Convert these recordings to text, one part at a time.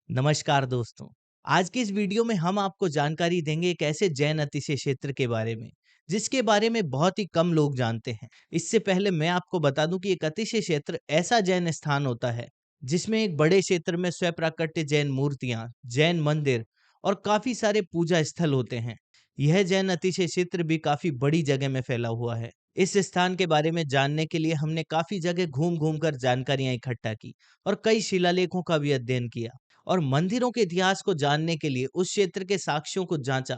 नमस्कार दोस्तों। आज की इस वीडियो में हम आपको जानकारी देंगे एक ऐसे जैन अतिशय क्षेत्र के बारे में जिसके बारे में बहुत ही कम लोग जानते हैं। इससे पहले मैं आपको बता दूं कि एक अतिशय क्षेत्र ऐसा जैन स्थान होता है जिसमें एक बड़े क्षेत्र में स्वप्राकट्य जैन मूर्तियां, जैन मंदिर और काफी सारे पूजा स्थल होते हैं। यह जैन अतिशय क्षेत्र भी काफी बड़ी जगह में फैला हुआ है। इस स्थान के बारे में जानने के लिए हमने काफी जगह घूम घूम कर जानकारियां इकट्ठा की और कई शिलालेखों का भी अध्ययन किया और मंदिरों के इतिहास को जानने के लिए उस क्षेत्र के साक्ष्यों को जांचा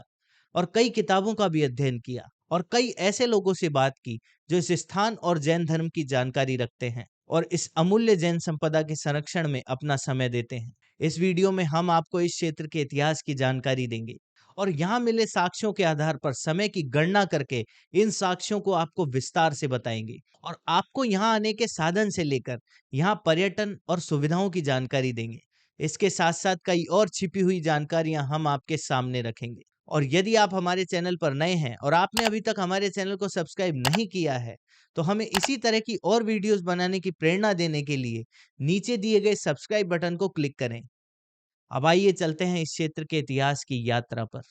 और कई किताबों का भी अध्ययन किया और कई ऐसे लोगों से बात की जो इस स्थान और जैन धर्म की जानकारी रखते हैं और इस अमूल्य जैन संपदा के संरक्षण में अपना समय देते हैं। इस वीडियो में हम आपको इस क्षेत्र के इतिहास की जानकारी देंगे और यहाँ मिले साक्ष्यों के आधार पर समय की गणना करके इन साक्ष्यों को आपको विस्तार से बताएंगे और आपको यहाँ आने के साधन से लेकर यहाँ पर्यटन और सुविधाओं की जानकारी देंगे। इसके साथ साथ कई और छिपी हुई जानकारियां हम आपके सामने रखेंगे। और यदि आप हमारे चैनल पर नए हैं और आपने अभी तक हमारे चैनल को सब्सक्राइब नहीं किया है तो हमें इसी तरह की और वीडियोस बनाने की प्रेरणा देने के लिए नीचे दिए गए सब्सक्राइब बटन को क्लिक करें। अब आइए चलते हैं इस क्षेत्र के इतिहास की यात्रा पर।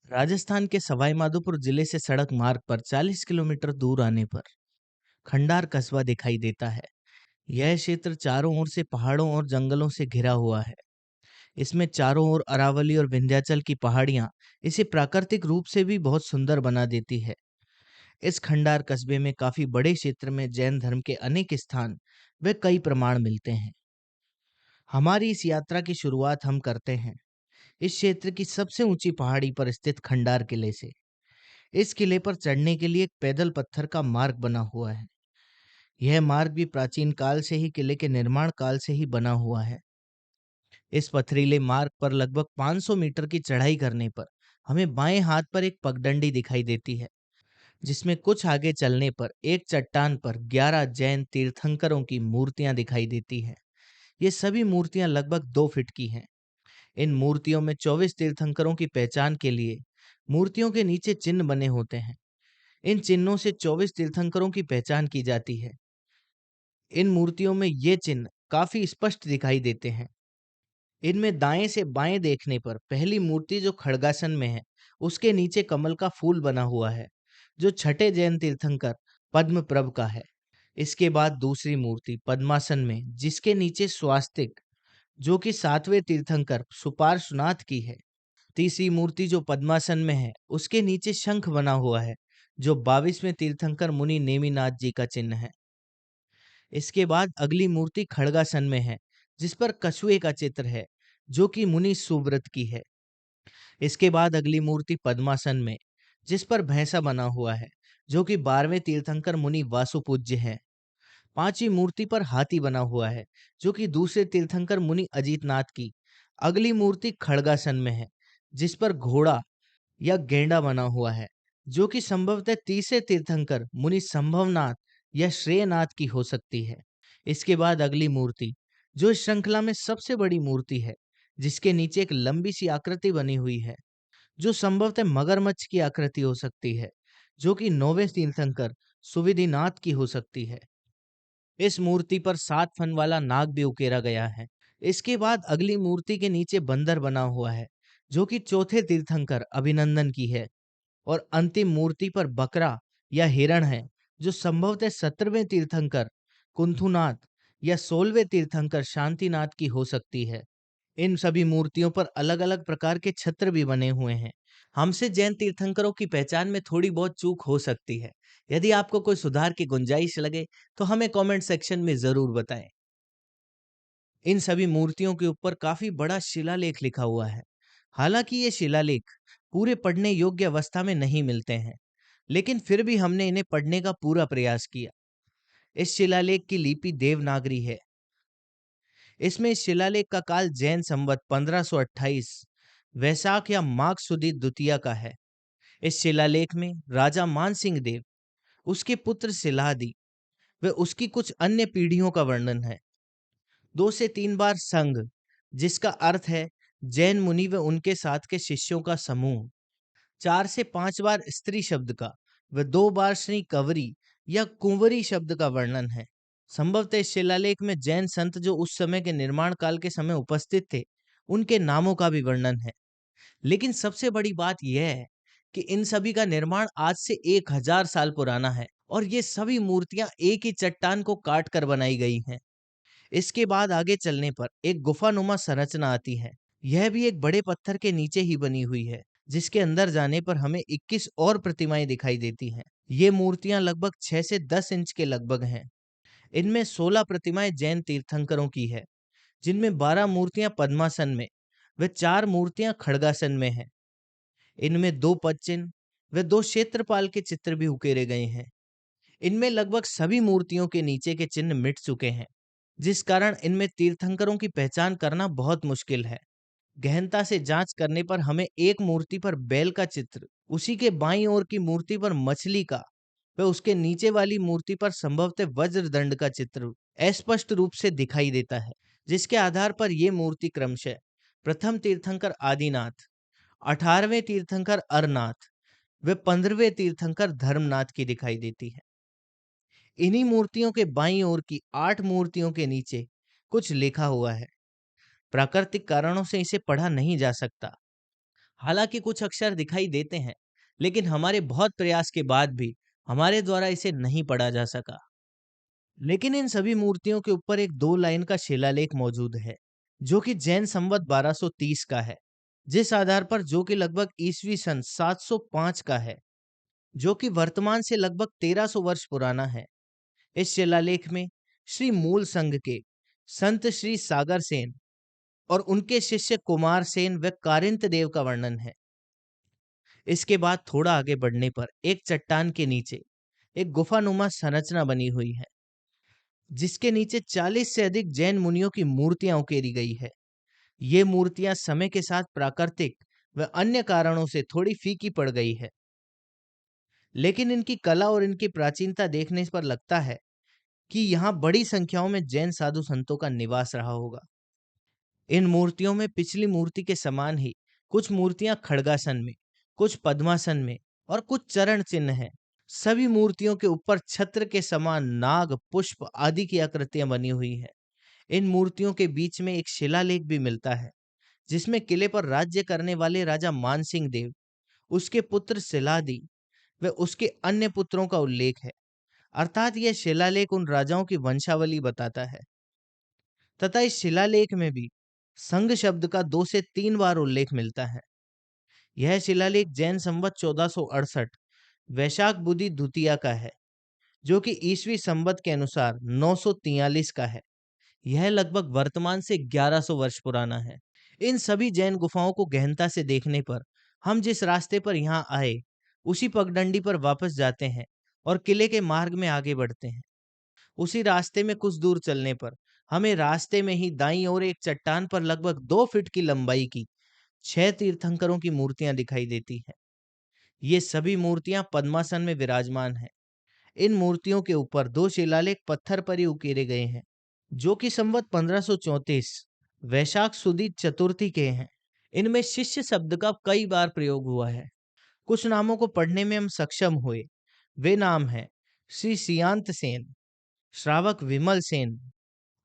राजस्थान के सवाई माधोपुर जिले से सड़क मार्ग पर 40 किलोमीटर दूर आने पर खंडार कस्बा दिखाई देता है। यह क्षेत्र चारों ओर से पहाड़ों और जंगलों से घिरा हुआ है। इसमें चारों ओर अरावली और विंध्याचल की पहाड़ियां इसे प्राकृतिक रूप से भी बहुत सुंदर बना देती है। इस खंडार कस्बे में काफी बड़े क्षेत्र में जैन धर्म के अनेक स्थान व कई प्रमाण मिलते हैं। हमारी इस यात्रा की शुरुआत हम करते हैं इस क्षेत्र की सबसे ऊंची पहाड़ी पर स्थित खंडार किले से। इस किले पर चढ़ने के लिए एक पैदल पत्थर का मार्ग बना हुआ है। यह मार्ग भी प्राचीन काल से ही किले के निर्माण काल से ही बना हुआ है। इस पथरीले मार्ग पर लगभग 500 मीटर की चढ़ाई करने पर हमें बाएं हाथ पर एक पगडंडी दिखाई देती है जिसमें कुछ आगे चलने पर एक चट्टान पर 11 जैन तीर्थंकरों की मूर्तियां दिखाई देती हैं। ये सभी मूर्तियां लगभग 2 फीट की हैं। इन मूर्तियों में 24 तीर्थंकरों की पहचान के लिए मूर्तियों के नीचे चिन्ह बने होते हैं। इन चिन्हों से 24 तीर्थंकरों की पहचान की जाती है। इन मूर्तियों में ये चिन्ह काफी स्पष्ट दिखाई देते हैं। इनमें दाएं से बाएं देखने पर पहली मूर्ति जो खड़गासन में है उसके नीचे कमल का फूल बना हुआ है जो छठे जैन तीर्थंकर पद्मप्रभ का है। इसके बाद दूसरी मूर्ति पद्मासन में जिसके नीचे स्वास्तिक जो कि सातवें तीर्थंकर सुपार्श्वनाथ की है। तीसरी मूर्ति जो पद्मासन में है उसके नीचे शंख बना हुआ है जो 22वें तीर्थंकर मुनि नेमिनाथ जी का चिन्ह है। इसके बाद अगली मूर्ति खड़गासन में है जिस पर कछुए का चित्र है जो कि मुनि सुव्रत की है। इसके बाद अगली मूर्ति पद्मासन में जिस पर भैंसा बना हुआ है जो कि 12वें तीर्थंकर मुनि वासुपूज्य है। पांचवी मूर्ति पर हाथी बना हुआ है जो कि दूसरे तीर्थंकर मुनि अजीतनाथ की। अगली मूर्ति खड़गासन में है जिस पर घोड़ा या गेंडा बना हुआ है जो कि संभवतः तीसरे तीर्थंकर मुनि संभवनाथ या श्रेयनाथ की हो सकती है। इसके बाद अगली मूर्ति जो इस श्रृंखला में सबसे बड़ी मूर्ति है जिसके नीचे एक लंबी सी आकृति बनी हुई है जो संभवतः मगरमच्छ की आकृति हो सकती है जो कि 9वें तीर्थंकर सुविधिनाथ की हो सकती है। इस मूर्ति पर 7 फन वाला नाग भी उकेरा गया है। इसके बाद अगली मूर्ति के नीचे बंदर बना हुआ है जो कि चौथे तीर्थंकर अभिनंदन की है और अंतिम मूर्ति पर बकरा या हिरण है जो संभवतः 17वें तीर्थंकर कुंथुनाथ या 16वें तीर्थंकर शांतिनाथ की हो सकती है। इन सभी मूर्तियों पर अलग अलग प्रकार के छत्र भी बने हुए हैं। हमसे जैन तीर्थंकरों की पहचान में थोड़ी बहुत चूक हो सकती है। यदि आपको कोई सुधार की गुंजाइश लगे तो हमें कमेंट सेक्शन में जरूर बताएं। इन सभी मूर्तियों के ऊपर काफी बड़ा शिलालेख लिखा हुआ है। हालांकि ये शिलालेख पूरे पढ़ने योग्य अवस्था में नहीं मिलते हैं, लेकिन फिर भी हमने इन्हें पढ़ने का पूरा प्रयास किया। इस शिलालेख की लिपि देवनागरी है। इसमें इस शिलालेख का काल जैन संवत 1528 वैशाख या माघ सुदी द्वितीय का है। इस शिलालेख में राजा मानसिंह देव, उसके पुत्र सिलाहदी व उसकी कुछ अन्य पीढ़ियों का वर्णन है। 2 से 3 बार संघ जिसका अर्थ है जैन मुनि व उनके साथ के शिष्यों का समूह। 4 से 5 बार स्त्री शब्द का व 2 बार श्री कवरी या कुंवरी शब्द का वर्णन है। संभवतः इस शिलालेख में जैन संत जो उस समय के निर्माण काल के समय उपस्थित थे, उनके नामों का भी वर्णन है। लेकिन सबसे बड़ी बात यह है कि इन सभी का निर्माण आज से 1000 साल पुराना है और ये सभी मूर्तियां एक ही चट्टान को काट कर बनाई गई हैं। इसके बाद आगे चलने पर एक गुफानुमा संरचना आती है। यह भी एक बड़े पत्थर के नीचे ही बनी हुई है, जिसके अंदर जाने पर हमें 21 और प्रतिमाएं दिखाई देती हैं। ये मूर्तियां लगभग 6 से 10 इंच के लगभग हैं। इनमें 16 प्रतिमाएं जैन तीर्थंकरों की है, जिनमें 12 मूर्तियां पद्मासन में व 4 मूर्तियां खड़गासन में हैं। इनमें 2 पद चिन्ह व 2 क्षेत्रपाल के चित्र भी उकेरे गए हैं। इनमें लगभग सभी मूर्तियों के नीचे के चिन्ह मिट चुके हैं, जिस कारण इनमें तीर्थंकरों की पहचान करना बहुत मुश्किल है। गहनता से जांच करने पर हमें एक मूर्ति पर बैल का चित्र, उसी के बाईं ओर की मूर्ति पर मछली का व उसके नीचे वाली मूर्ति पर संभवतः वज्रदंड का चित्र अस्पष्ट रूप से दिखाई देता है, जिसके आधार पर ये मूर्ति क्रमशः प्रथम तीर्थंकर आदिनाथ, 18वें तीर्थंकर अरनाथ व 15वें तीर्थंकर धर्मनाथ की दिखाई देती है। इन्हीं मूर्तियों के बाईं ओर की 8 मूर्तियों के नीचे कुछ लिखा हुआ है। प्राकृतिक कारणों से इसे पढ़ा नहीं जा सकता। हालांकि कुछ अक्षर दिखाई देते हैं, लेकिन हमारे बहुत प्रयास के बाद भी हमारे द्वारा इसे नहीं पढ़ा जा सका। लेकिन इन सभी मूर्तियों के ऊपर एक 2 लाइन का शिलालेख मौजूद है, जो कि जैन संवत 1230 का है, जिस आधार पर जो कि लगभग ईस्वी सन 705 का है, जो कि वर्तमान से लगभग 1300 वर्ष पुराना है। इस शिलालेख में श्री मूल संघ के संत श्री सागर सेन और उनके शिष्य कुमार सेन व कारिंत देव का वर्णन है। इसके बाद थोड़ा आगे बढ़ने पर एक चट्टान के नीचे एक गुफानुमा संरचना बनी हुई है, जिसके नीचे 40 से अधिक जैन मुनियों की मूर्तियां उकेरी गई है। ये मूर्तियां समय के साथ प्राकृतिक व अन्य कारणों से थोड़ी फीकी पड़ गई है, लेकिन इनकी कला और इनकी प्राचीनता देखने पर लगता है कि यहाँ बड़ी संख्याओं में जैन साधु संतों का निवास रहा होगा। इन मूर्तियों में पिछली मूर्ति के समान ही कुछ मूर्तियां खड़गासन में, कुछ पद्मासन में और कुछ चरण चिन्ह हैं। सभी मूर्तियों के ऊपर छत्र के समान नाग, पुष्प आदि की आकृतियां बनी हुई हैं। इन मूर्तियों के बीच में एक शिलालेख भी मिलता है, जिसमें किले पर राज्य करने वाले राजा मानसिंह देव, उसके पुत्र सिलादी व उसके अन्य पुत्रों का उल्लेख है। अर्थात यह शिलालेख उन राजाओं की वंशावली बताता है। तथा इस शिलालेख में भी संघ शब्द का 2 से 3 बार उल्लेख मिलता है। यह शिलालेख जैन संवत 1468 वैशाख बुधि द्वितीया का है, जो कि ईसवी संवत के अनुसार 943 का है। यह लगभग वर्तमान से 1100 वर्ष पुराना है। इन सभी जैन गुफाओं को गहनता से देखने पर हम जिस रास्ते पर यहाँ आए, उसी पगडंडी पर वापस जाते हैं और किले के मार्ग में आगे बढ़ते हैं। उसी रास्ते में कुछ दूर चलने पर हमें रास्ते में ही दाईं ओर एक चट्टान पर लगभग 2 फीट की लंबाई की 6 तीर्थंकरों की मूर्तियां दिखाई देती हैं। ये सभी मूर्तियां पद्मासन में विराजमान हैं। इन मूर्तियों के ऊपर 2 शिलालेख पत्थर पर ही उकेरे गए हैं, जो कि संवत 1534 वैशाख सुदी चतुर्थी के हैं। इनमें शिष्य शब्द का कई बार प्रयोग हुआ है। कुछ नामों को पढ़ने में हम सक्षम हुए। वे नाम हैं श्री सियांत सेन, श्रावक विमल सेन।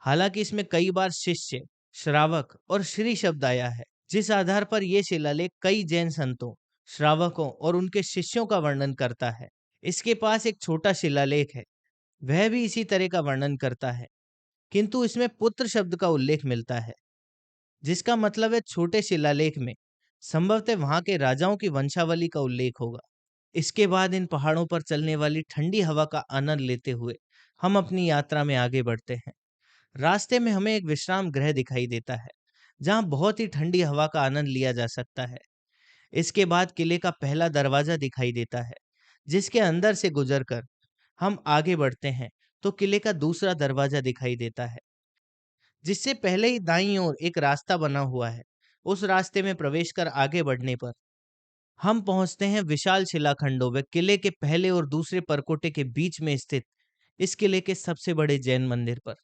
हालांकि इसमें कई बार शिष्य, श्रावक और श्री शब्द आया है, जिस आधार पर यह शिलालेख कई जैन संतों, श्रावकों और उनके शिष्यों का वर्णन करता है। इसके पास एक छोटा शिलालेख है, वह भी इसी तरह का वर्णन करता है, किंतु इसमें पुत्र शब्द का उल्लेख मिलता है, जिसका मतलब है छोटे शिलालेख में संभवतः वहां के राजाओं की वंशावली का उल्लेख होगा। इसके बाद इन पहाड़ों पर चलने वाली ठंडी हवा का आनंद लेते हुए हम अपनी यात्रा में आगे बढ़ते हैं। रास्ते में हमें एक विश्राम गृह दिखाई देता है, जहां बहुत ही ठंडी हवा का आनंद लिया जा सकता है। इसके बाद किले का पहला दरवाजा दिखाई देता है, जिसके अंदर से गुजरकर हम आगे बढ़ते हैं तो किले का दूसरा दरवाजा दिखाई देता है, जिससे पहले ही दाईं ओर एक रास्ता बना हुआ है। उस रास्ते में प्रवेश कर आगे बढ़ने पर हम पहुंचते हैं विशाल शिलाखंडों व किले के पहले और दूसरे परकोटे के बीच में स्थित इस किले के सबसे बड़े जैन मंदिर पर।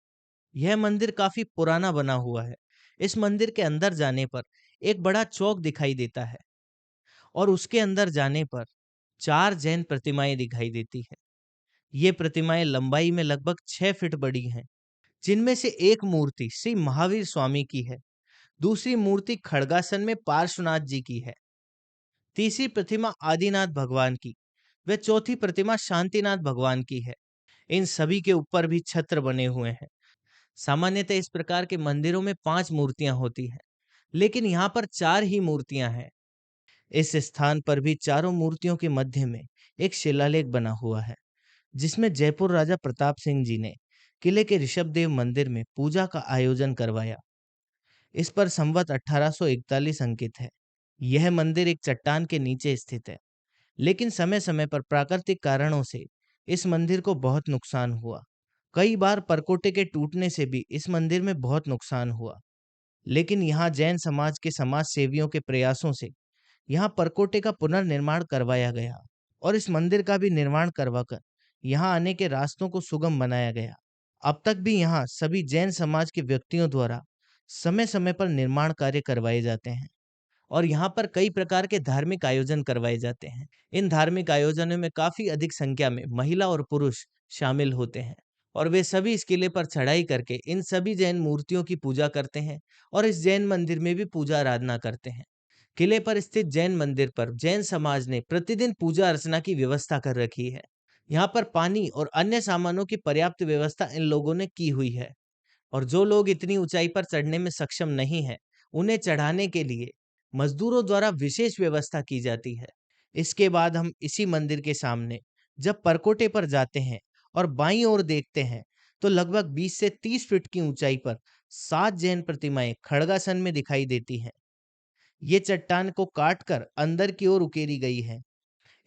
यह मंदिर काफी पुराना बना हुआ है। इस मंदिर के अंदर जाने पर एक बड़ा चौक दिखाई देता है और उसके अंदर जाने पर 4 जैन प्रतिमाएं दिखाई देती है। ये प्रतिमाएं लंबाई में लगभग 6 फीट बड़ी हैं, जिनमें से एक मूर्ति श्री महावीर स्वामी की है, दूसरी मूर्ति खड़गासन में पार्श्वनाथ जी की है, तीसरी प्रतिमा आदिनाथ भगवान की, व चौथी प्रतिमा शांतिनाथ भगवान की है। इन सभी के ऊपर भी छत्र बने हुए हैं। सामान्यतः इस प्रकार के मंदिरों में 5 मूर्तियां होती हैं, लेकिन यहाँ पर 4 ही मूर्तियां हैं। इस स्थान पर भी चारों मूर्तियों के मध्य में एक शिलालेख बना हुआ है, जिसमें जयपुर राजा प्रताप सिंह जी ने किले के ऋषभदेव मंदिर में पूजा का आयोजन करवाया। इस पर संवत 1841 अंकित है। यह मंदिर एक चट्टान के नीचे स्थित है, लेकिन समय समय पर प्राकृतिक कारणों से इस मंदिर को बहुत नुकसान हुआ। कई बार परकोटे के टूटने से भी इस मंदिर में बहुत नुकसान हुआ, लेकिन यहाँ जैन समाज के समाज सेवियों के प्रयासों से यहाँ परकोटे का पुनर्निर्माण करवाया गया और इस मंदिर का भी निर्माण करवाकर यहाँ आने के रास्तों को सुगम बनाया गया। अब तक भी यहाँ सभी जैन समाज के व्यक्तियों द्वारा समय समय पर निर्माण कार्य करवाए जाते हैं और यहाँ पर कई प्रकार के धार्मिक आयोजन करवाए जाते हैं। इन धार्मिक आयोजनों में काफी अधिक संख्या में महिला और पुरुष शामिल होते हैं और वे सभी इस किले पर चढ़ाई करके इन सभी जैन मूर्तियों की पूजा करते हैं और इस जैन मंदिर में भी पूजा आराधना करते हैं। किले पर स्थित जैन मंदिर पर जैन समाज ने प्रतिदिन पूजा अर्चना की व्यवस्था कर रखी है। यहाँ पर पानी और अन्य सामानों की पर्याप्त व्यवस्था इन लोगों ने की हुई है और जो लोग इतनी ऊंचाई पर चढ़ने में सक्षम नहीं है, उन्हें चढ़ाने के लिए मजदूरों द्वारा विशेष व्यवस्था की जाती है। इसके बाद हम इसी मंदिर के सामने जब परकोटे पर जाते हैं और बाईं ओर देखते हैं, तो लगभग 20 से 30 फीट की ऊंचाई पर 7 जैन प्रतिमाएं खड़गासन में दिखाई देती हैं। ये चट्टान को काटकर अंदर की ओर उकेरी गई है।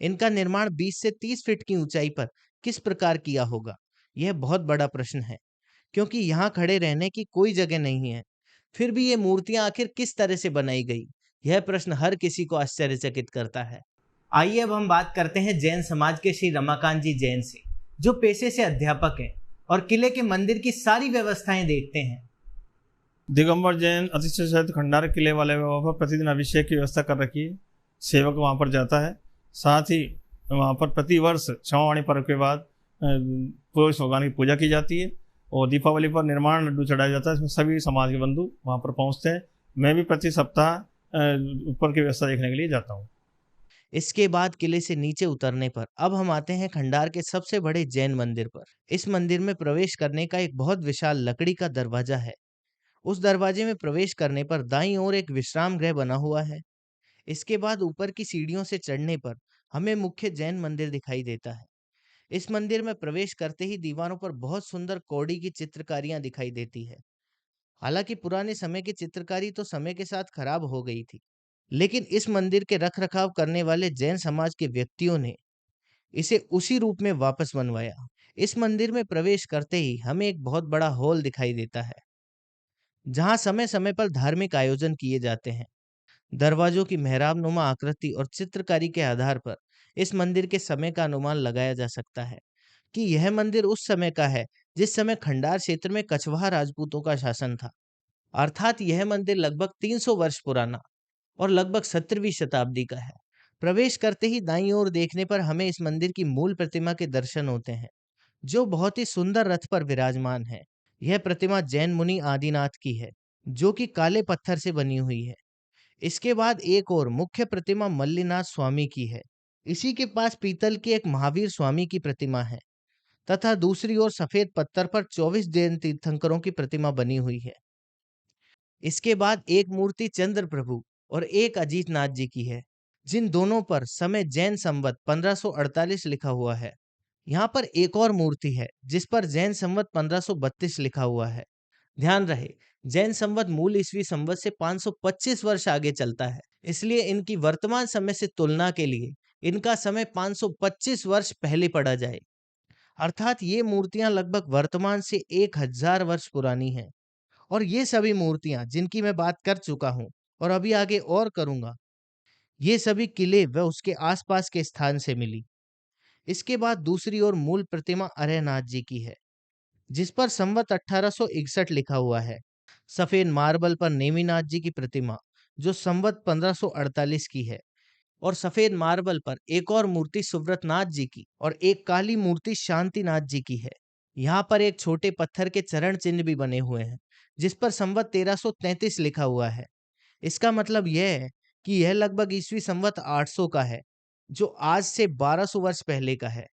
इनका निर्माण 20 से 30 फीट की ऊंचाई पर किस प्रकार किया होगा, यह बहुत बड़ा प्रश्न है, क्योंकि यहाँ खड़े रहने की कोई जगह नहीं है। फिर भी ये मूर्तियां आखिर किस तरह से बनाई गई, यह प्रश्न हर किसी को आश्चर्यचकित करता है। आइए अब हम बात करते हैं जैन समाज के श्री रमाकांत जी जैन से, जो पेशे से अध्यापक हैं और किले के मंदिर की सारी व्यवस्थाएं देखते हैं। दिगंबर जैन अतिशय सहित खंडार किले वाले वहाँ पर प्रतिदिन अभिषेक की व्यवस्था कर रखी है। सेवक वहाँ पर जाता है। साथ ही वहाँ पर प्रतिवर्ष क्षमावाणी पर्व के बाद पुरुष भगवान की पूजा की जाती है और दीपावली पर निर्माण लड्डू चढ़ाया जाता है। इसमें सभी समाज के बंधु वहाँ पर पहुँचते हैं। मैं भी प्रति सप्ताह ऊपर की व्यवस्था देखने के लिए जाता हूँ। इसके बाद किले से नीचे उतरने पर अब हम आते हैं खंडार के सबसे बड़े जैन मंदिर पर। इस मंदिर में प्रवेश करने का एक बहुत विशाल लकड़ी का दरवाजा है। उस दरवाजे में प्रवेश करने पर दाईं ओर एक विश्राम गृह बना हुआ है। इसके बाद ऊपर की सीढ़ियों से चढ़ने पर हमें मुख्य जैन मंदिर दिखाई देता है। इस मंदिर में प्रवेश करते ही दीवारों पर बहुत सुंदर कौड़ी की चित्रकारियां दिखाई देती है। हालांकि पुराने समय की चित्रकारी तो समय के साथ खराब हो गई थी, लेकिन इस मंदिर के रखरखाव करने वाले जैन समाज के व्यक्तियों ने इसे उसी रूप में वापस बनवाया। इस मंदिर में प्रवेश करते ही हमें एक बहुत बड़ा हॉल दिखाई देता है, जहां समय समय पर धार्मिक आयोजन किए जाते हैं। दरवाजों की मेहराबनुमा आकृति और चित्रकारी के आधार पर इस मंदिर के समय का अनुमान लगाया जा सकता है कि यह मंदिर उस समय का है जिस समय खंडार क्षेत्र में कछवाहा राजपूतों का शासन था। अर्थात यह मंदिर लगभग 300 वर्ष पुराना और लगभग 17वीं शताब्दी का है। प्रवेश करते ही दाईं ओर देखने पर हमें इस मंदिर की मूल प्रतिमा के दर्शन होते हैं, जो बहुत ही सुंदर रथ पर विराजमान है। यह प्रतिमा जैन मुनि आदिनाथ की है, जो कि काले पत्थर से बनी हुई है। इसके बाद एक और मुख्य प्रतिमा मल्लीनाथ स्वामी की है। इसी के पास पीतल की एक महावीर स्वामी की प्रतिमा है तथा दूसरी ओर सफेद पत्थर पर 24 जैन तीर्थंकरों की प्रतिमा बनी हुई है। इसके बाद एक मूर्ति चंद्र प्रभु और एक अजीत नाथ जी की है, जिन दोनों पर समय जैन संवत 1548 लिखा हुआ है। यहाँ पर एक और मूर्ति है जिस पर जैन संवत 1532 लिखा हुआ है। ध्यान रहे, जैन संवत मूल ईसवी संवत से 525 वर्ष आगे चलता है, इसलिए इनकी वर्तमान समय से तुलना के लिए इनका समय 525 वर्ष पहले पड़ा जाए। अर्थात ये मूर्तियां लगभग वर्तमान से 1000 वर्ष पुरानी हैं और ये सभी मूर्तियां जिनकी मैं बात कर चुका हूं और अभी आगे और करूंगा, ये सभी किले व उसके आसपास के स्थान से मिली। इसके बाद दूसरी ओर मूल प्रतिमा अरयनाथ जी की है, जिस पर संवत 1861 लिखा हुआ है। सफेद मार्बल पर नेमिनाथ जी की प्रतिमा, जो संवत 1548 की है। और सफेद मार्बल पर एक और मूर्ति सुव्रतनाथ जी की और एक काली मूर्ति शांतिनाथ जी की है। यहाँ पर एक छोटे पत्थर के चरण चिन्ह भी बने हुए हैं, जिस पर संवत 1333 लिखा हुआ है। इसका मतलब यह है कि यह लगभग ईस्वी संवत 800 का है, जो आज से 1200 वर्ष पहले का है।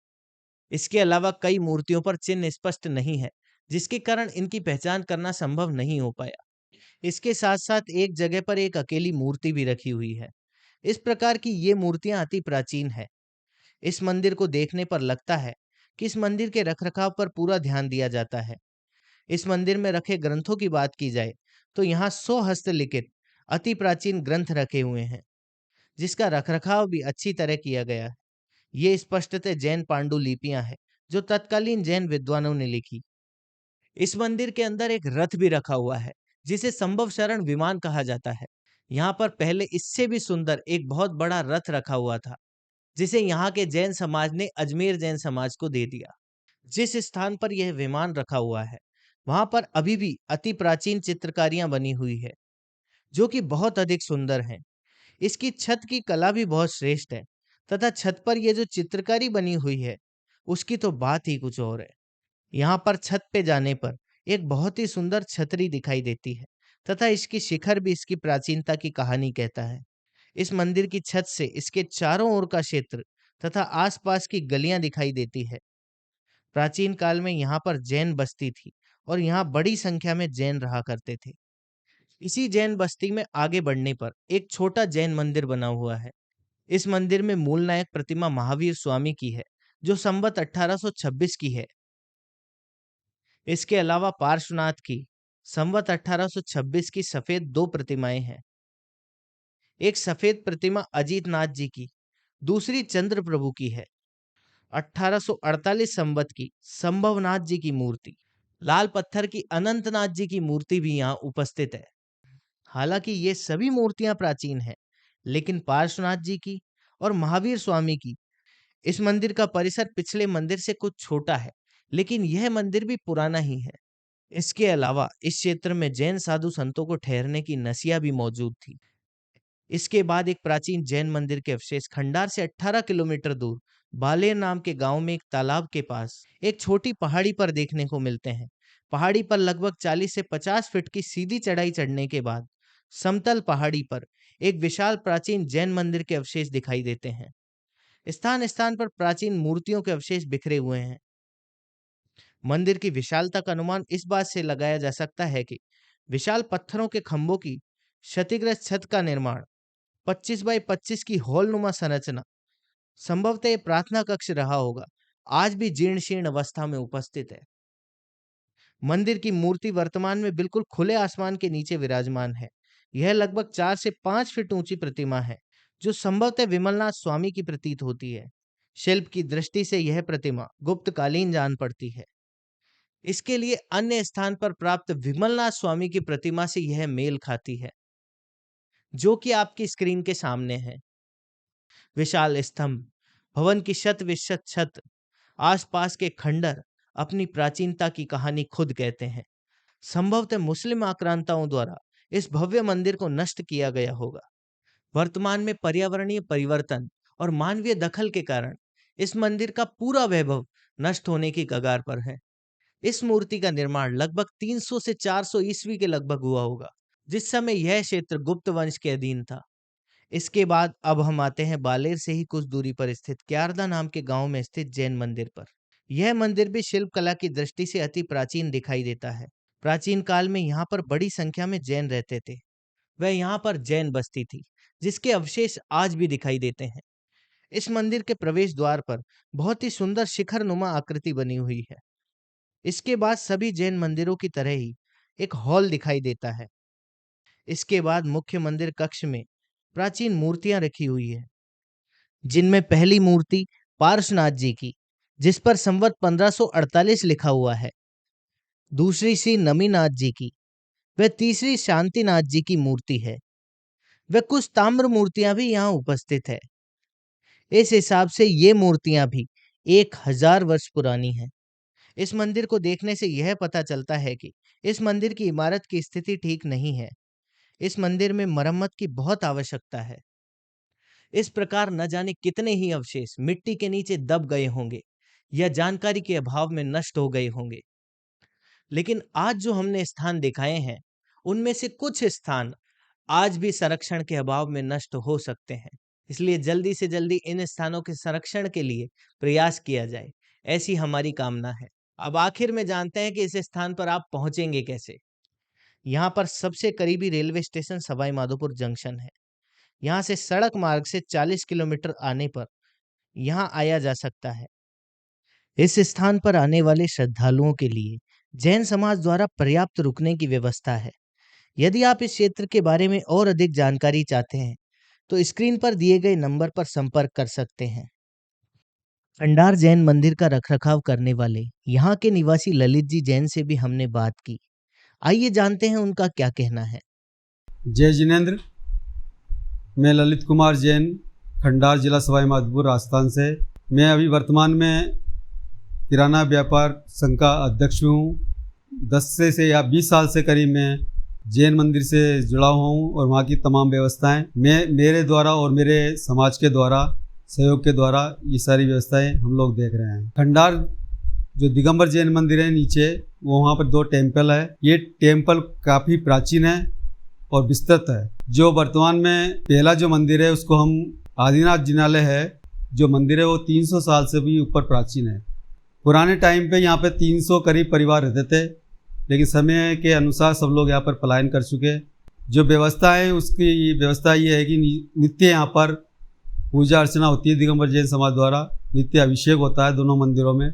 इसके अलावा कई मूर्तियों पर चिन्ह स्पष्ट नहीं है, जिसके कारण इनकी पहचान करना संभव नहीं हो पाया। इसके साथ साथ एक जगह पर एक अकेली मूर्ति भी रखी हुई है। इस प्रकार की ये मूर्तियां अति प्राचीन है। इस मंदिर को देखने पर लगता है कि इस मंदिर के रखरखाव पर पूरा ध्यान दिया जाता है। इस मंदिर में रखे ग्रंथों की बात की जाए तो यहाँ 100 हस्तलिखित अति प्राचीन ग्रंथ रखे हुए हैं, जिसका रखरखाव भी अच्छी तरह किया गया है। ये स्पष्टतः जैन पांडुलिपियां हैं, जो तत्कालीन जैन विद्वानों ने लिखी। इस मंदिर के अंदर एक रथ भी रखा हुआ है, जिसे संभव शरण विमान कहा जाता है। यहाँ पर पहले इससे भी सुंदर एक बहुत बड़ा रथ रखा हुआ था, जिसे यहाँ के जैन समाज ने अजमेर जैन समाज को दे दिया। जिस स्थान पर यह विमान रखा हुआ है, वहां पर अभी भी अति प्राचीन चित्रकारियां बनी हुई है, जो कि बहुत अधिक सुंदर हैं। इसकी छत की कला भी बहुत श्रेष्ठ है, तथा छत पर यह जो चित्रकारी बनी हुई है, उसकी तो बात ही कुछ और है। यहाँ पर छत पे जाने पर एक बहुत ही सुंदर छतरी दिखाई देती है, तथा इसकी शिखर भी इसकी प्राचीनता की कहानी कहता है। इस मंदिर की छत से इसके चारों ओर का क्षेत्र तथा आसपास की गलियां दिखाई देती है। प्राचीन काल में यहाँ पर जैन बस्ती थी और यहाँ बड़ी संख्या में जैन रहा करते थे। इसी जैन बस्ती में आगे बढ़ने पर एक छोटा जैन मंदिर बना हुआ है। इस मंदिर में मूल नायक प्रतिमा महावीर स्वामी की है, जो संवत 1826 की है। इसके अलावा पार्श्वनाथ की संवत 1826 की सफेद दो प्रतिमाएं हैं। एक सफेद प्रतिमा अजीत नाथ जी की, दूसरी चंद्र प्रभु की है। 1848 संवत की संभवनाथ जी की मूर्ति, लाल पत्थर की अनंतनाथ जी की मूर्ति भी यहाँ उपस्थित है। हालांकि ये सभी मूर्तियां प्राचीन हैं, लेकिन पार्श्वनाथ जी की और महावीर स्वामी की इस मंदिर का परिसर पिछले मंदिर से कुछ छोटा है, लेकिन यह मंदिर भी पुराना ही है। इसके अलावा इस क्षेत्र में जैन साधु संतों को ठहरने की नसिया भी मौजूद थी। इसके बाद एक प्राचीन जैन मंदिर के अवशेष खंडार से 18 किलोमीटर दूर बालेर नाम के गांव में एक तालाब के पास एक छोटी पहाड़ी पर देखने को मिलते हैं। पहाड़ी पर लगभग 40 से 50 फीट की सीधी चढ़ाई चढ़ने के बाद समतल पहाड़ी पर एक विशाल प्राचीन जैन मंदिर के अवशेष दिखाई देते हैं। स्थान स्थान पर प्राचीन मूर्तियों के अवशेष बिखरे हुए हैं। मंदिर की विशालता का अनुमान इस बात से लगाया जा सकता है कि विशाल पत्थरों के खंभों की क्षतिग्रस्त छत का निर्माण, 25 बाई 25 की हॉलनुमा संरचना, संभवतः ये प्रार्थना कक्ष रहा होगा, आज भी जीर्ण शीर्ण अवस्था में उपस्थित है। मंदिर की मूर्ति वर्तमान में बिल्कुल खुले आसमान के नीचे विराजमान है। यह लगभग 4 से 5 फीट ऊंची प्रतिमा है, जो संभवतः विमलनाथ स्वामी की प्रतीत होती है। शिल्प की दृष्टि से यह प्रतिमा गुप्तकालीन जान पड़ती है। इसके लिए अन्य स्थान पर प्राप्त विमलनाथ स्वामी की प्रतिमा से यह मेल खाती है, जो कि आपकी स्क्रीन के सामने है। विशाल स्तंभ, भवन की शत विशत छत, आसपास के खंडर अपनी प्राचीनता की कहानी खुद कहते हैं। संभवतः मुस्लिम आक्रांताओं द्वारा इस भव्य मंदिर को नष्ट किया गया होगा। वर्तमान में पर्यावरणीय परिवर्तन और मानवीय दखल के कारण इस मंदिर का पूरा वैभव नष्ट होने की कगार पर है। इस मूर्ति का निर्माण लगभग 300 से 400 ईस्वी के लगभग हुआ होगा, जिस समय यह क्षेत्र गुप्त वंश के अधीन था। इसके बाद अब हम आते हैं बालेर से ही कुछ दूरी पर स्थित क्यारदा नाम के गांव में स्थित जैन मंदिर पर। यह मंदिर भी शिल्प कला की दृष्टि से अति प्राचीन दिखाई देता है। प्राचीन काल में यहाँ पर बड़ी संख्या में जैन रहते थे। वह यहाँ पर जैन बस्ती थी, जिसके अवशेष आज भी दिखाई देते हैं। इस मंदिर के प्रवेश द्वार पर बहुत ही सुंदर शिखर नुमा आकृति बनी हुई है। इसके बाद सभी जैन मंदिरों की तरह ही एक हॉल दिखाई देता है। इसके बाद मुख्य मंदिर कक्ष में प्राचीन मूर्तियां रखी हुई है, जिनमें पहली मूर्ति पार्श्वनाथ जी की, जिस पर संवत 1548 लिखा हुआ है, दूसरी श्री नमीनाथ जी की, वह तीसरी शांतिनाथ जी की मूर्ति है। वह कुछ ताम्र मूर्तियां भी यहाँ उपस्थित है। इस हिसाब से ये मूर्तियां भी 1000 वर्ष पुरानी हैं। इस मंदिर को देखने से यह पता चलता है कि इस मंदिर की इमारत की स्थिति ठीक नहीं है। इस मंदिर में मरम्मत की बहुत आवश्यकता है। इस प्रकार न जाने कितने ही अवशेष मिट्टी के नीचे दब गए होंगे या जानकारी के अभाव में नष्ट हो गए होंगे। लेकिन आज जो हमने स्थान दिखाए हैं, उनमें से कुछ स्थान आज भी संरक्षण के अभाव में नष्ट हो सकते हैं। इसलिए जल्दी से जल्दी इन स्थानों के संरक्षण के लिए प्रयास किया जाए, ऐसी हमारी कामना है। अब आखिर में जानते हैं कि इस स्थान पर आप पहुंचेंगे कैसे। यहाँ पर सबसे करीबी railway station Sawai Madhopur junction है। यहाँ से सड़क मार्ग से 40 किलोमीटर आने पर यहाँ आया जा सकता है। इस स्थान पर आने वाले श्रद्धालुओं के लिए जैन समाज द्वारा पर्याप्त रुकने की व्यवस्था है। यदि आप इस क्षेत्र के बारे में और अधिक जानकारी चाहते हैं, तो स्क्रीन पर दिए गए नंबर पर संपर्क कर सकते हैं। खंडार जैन मंदिर का रखरखाव करने वाले यहाँ के निवासी ललित जी जैन से भी हमने बात की। आइए जानते हैं उनका क्या कहना है। जय जिनेन्द्र। मैं ललित कुमार जैन, खंडार जिला सवाई माधोपुर राजस्थान से। मैं अभी वर्तमान में किराना व्यापार संघ का अध्यक्ष हूँ। 10 से या 20 साल से करीब मैं जैन मंदिर से जुड़ा हुआ हूँ और वहाँ की तमाम व्यवस्थाएं मेरे द्वारा और मेरे समाज के द्वारा सहयोग के द्वारा ये सारी व्यवस्थाएं हम लोग देख रहे हैं। खंडार जो दिगंबर जैन मंदिर है नीचे, वो वहाँ पर 2 टेम्पल है। ये टेम्पल काफ़ी प्राचीन है और विस्तृत है। जो वर्तमान में पहला जो मंदिर है उसको हम आदिनाथ जिनालय है, जो मंदिर है वो 300 साल से भी ऊपर प्राचीन है। पुराने टाइम पे यहाँ पे 300 करीब परिवार रहते थे, लेकिन समय के अनुसार सब लोग यहाँ पर पलायन कर चुके। जो व्यवस्था है उसकी व्यवस्था ये है कि नित्य यहाँ पर पूजा अर्चना होती है। दिगंबर जैन समाज द्वारा नित्य अभिषेक होता है दोनों मंदिरों में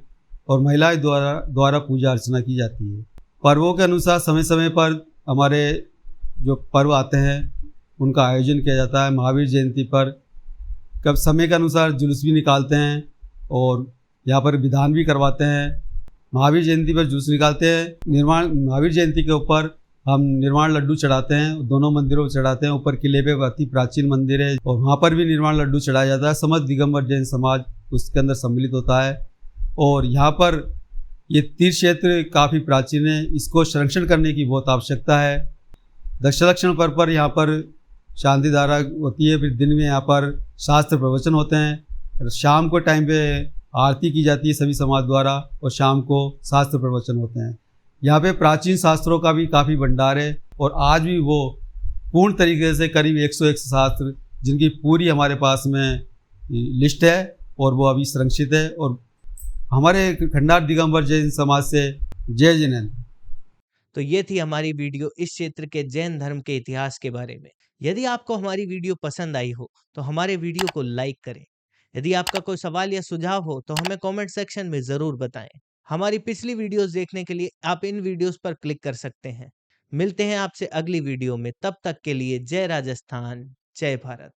और महिलाएं द्वारा पूजा अर्चना की जाती है। पर्वों के अनुसार समय समय पर हमारे जो पर्व आते हैं उनका आयोजन किया जाता है। महावीर जयंती पर कब समय के अनुसार जुलूस भी निकालते हैं और यहाँ पर विधान भी करवाते हैं। महावीर जयंती पर जुलूस निकालते हैं। महावीर जयंती के ऊपर हम निर्वाण लड्डू चढ़ाते हैं, दोनों मंदिरों पर चढ़ाते हैं। ऊपर किले पे अति प्राचीन मंदिर है और वहाँ पर भी निर्वाण लड्डू चढ़ाया जाता है। समस्त दिगंबर जैन समाज उसके अंदर सम्मिलित होता है और यहाँ पर ये तीर्थ क्षेत्र काफ़ी प्राचीन है, इसको संरक्षण करने की बहुत आवश्यकता है। दक्षलक्षण पर्व पर यहाँ पर शांति धारा होती है, फिर दिन में यहाँ पर शास्त्र प्रवचन होते हैं। शाम को टाइम पे आरती की जाती है सभी समाज द्वारा और शाम को शास्त्र प्रवचन होते हैं। यहाँ पे प्राचीन शास्त्रों का भी काफ़ी भंडार है और आज भी वो पूर्ण तरीके से करीब 101 शास्त्र जिनकी पूरी हमारे पास में लिस्ट है और वो अभी संरक्षित है। और हमारे खंडार दिगंबर जैन समाज से जय जिनेन्द्र। तो ये थी हमारी वीडियो इस क्षेत्र के जैन धर्म के इतिहास के बारे में। यदि आपको हमारी वीडियो पसंद आई हो तो हमारे वीडियो को लाइक करें। यदि आपका कोई सवाल या सुझाव हो तो हमें कमेंट सेक्शन में जरूर बताएं। हमारी पिछली वीडियोस देखने के लिए आप इन वीडियोस पर क्लिक कर सकते हैं। मिलते हैं आपसे अगली वीडियो में, तब तक के लिए जय राजस्थान, जय भारत।